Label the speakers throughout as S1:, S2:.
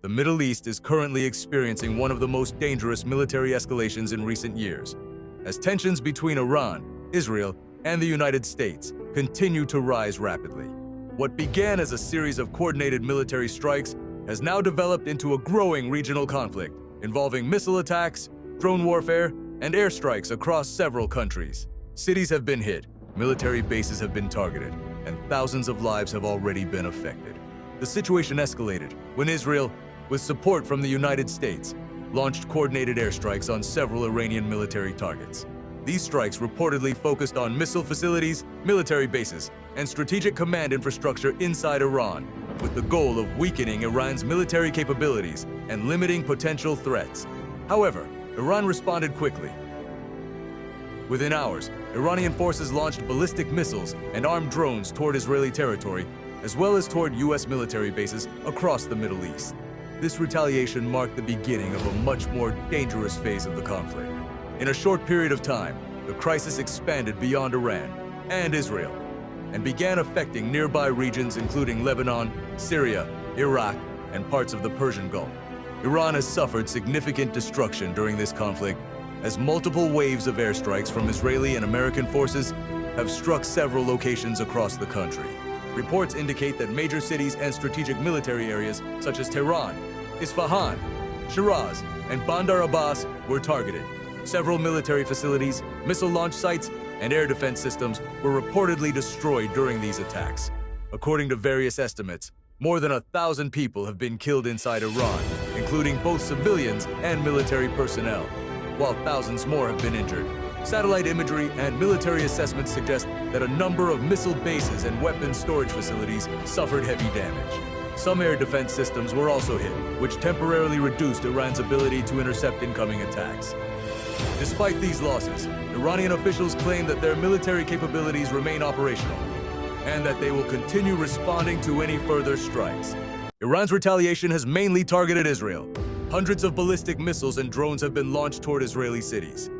S1: The Middle East is currently experiencing one of the most dangerous military escalations in recent years, as tensions between Iran, Israel, and the United States continue to rise rapidly. What began as a series of coordinated military strikes has now developed into a growing regional conflict involving missile attacks, drone warfare, and airstrikes across several countries. Cities have been hit, military bases have been targeted, and thousands of lives have already been affected. The situation escalated when Israel, with support from the United States, launched coordinated airstrikes on several Iranian military targets. These strikes reportedly focused on missile facilities, military bases, and strategic command infrastructure inside Iran, with the goal of weakening Iran's military capabilities and limiting potential threats. However, Iran responded quickly. Within hours, Iranian forces launched ballistic missiles and armed drones toward Israeli territory, as well as toward U.S. military bases across the Middle East. This retaliation marked the beginning of a much more dangerous phase of the conflict. In a short period of time, the crisis expanded beyond Iran and Israel and began affecting nearby regions including Lebanon, Syria, Iraq, and parts of the Persian Gulf. Iran has suffered significant destruction during this conflict, as multiple waves of airstrikes from Israeli and American forces have struck several locations across the country. Reports indicate that major cities and strategic military areas such as Tehran, Isfahan, Shiraz, and Bandar Abbas were targeted. Several military facilities, missile launch sites, and air defense systems were reportedly destroyed during these attacks. According to various estimates, more than 1,000 people have been killed inside Iran, including both civilians and military personnel, while thousands more have been injured. Satellite imagery and military assessments suggest that a number of missile bases and weapons storage facilities suffered heavy damage. Some air defense systems were also hit, which temporarily reduced Iran's ability to intercept incoming attacks. Despite these losses, Iranian officials claim that their military capabilities remain operational and that they will continue responding to any further strikes. Iran's retaliation has mainly targeted Israel. Hundreds of ballistic missiles and drones have been launched toward Israeli cities.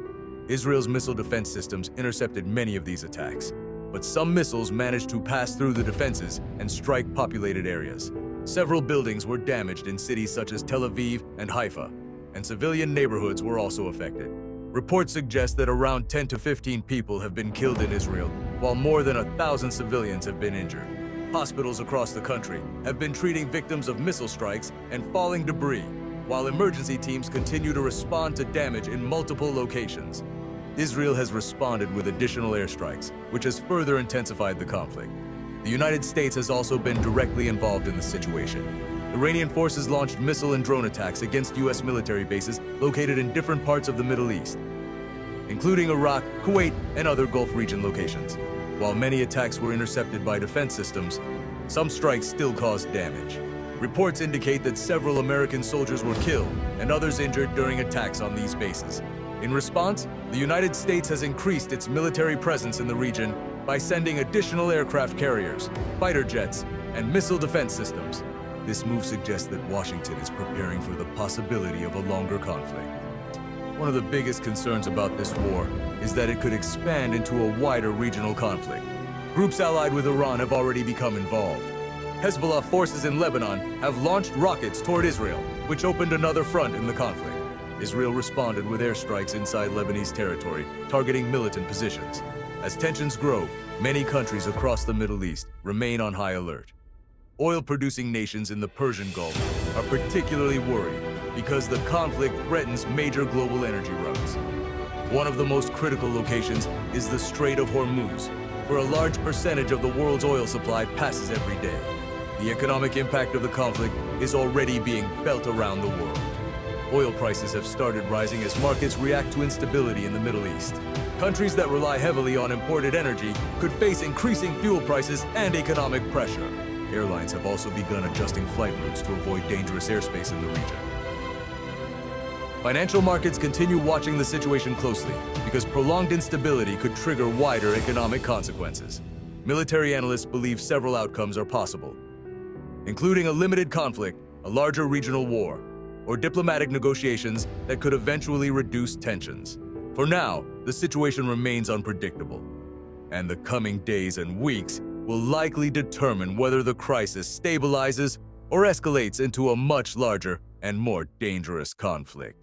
S1: Israel's missile defense systems intercepted many of these attacks, but some missiles managed to pass through the defenses and strike populated areas. Several buildings were damaged in cities such as Tel Aviv and Haifa, and civilian neighborhoods were also affected. Reports suggest that around 10 to 15 people have been killed in Israel, while more than 1,000 civilians have been injured. Hospitals across the country have been treating victims of missile strikes and falling debris, while emergency teams continue to respond to damage in multiple locations. Israel has responded with additional airstrikes, which has further intensified the conflict. The United States has also been directly involved in the situation. Iranian forces launched missile and drone attacks against U.S. military bases located in different parts of the Middle East, including Iraq, Kuwait, and other Gulf region locations. While many attacks were intercepted by defense systems, some strikes still caused damage. Reports indicate that several American soldiers were killed and others injured during attacks on these bases. In response, the United States has increased its military presence in the region by sending additional aircraft carriers, fighter jets, and missile defense systems. This move suggests that Washington is preparing for the possibility of a longer conflict. One of the biggest concerns about this war is that it could expand into a wider regional conflict. Groups allied with Iran have already become involved. Hezbollah forces in Lebanon have launched rockets toward Israel, which opened another front in the conflict. Israel responded with airstrikes inside Lebanese territory, targeting militant positions. As tensions grow, many countries across the Middle East remain on high alert. Oil-producing nations in the Persian Gulf are particularly worried because the conflict threatens major global energy routes. One of the most critical locations is the Strait of Hormuz, where a large percentage of the world's oil supply passes every day. The economic impact of the conflict is already being felt around the world. Oil prices have started rising as markets react to instability in the Middle East. Countries that rely heavily on imported energy could face increasing fuel prices and economic pressure. Airlines have also begun adjusting flight routes to avoid dangerous airspace in the region. Financial markets continue watching the situation closely because prolonged instability could trigger wider economic consequences. Military analysts believe several outcomes are possible, including a limited conflict, a larger regional war, or diplomatic negotiations that could eventually reduce tensions. For now, the situation remains unpredictable, and the coming days and weeks will likely determine whether the crisis stabilizes or escalates into a much larger and more dangerous conflict.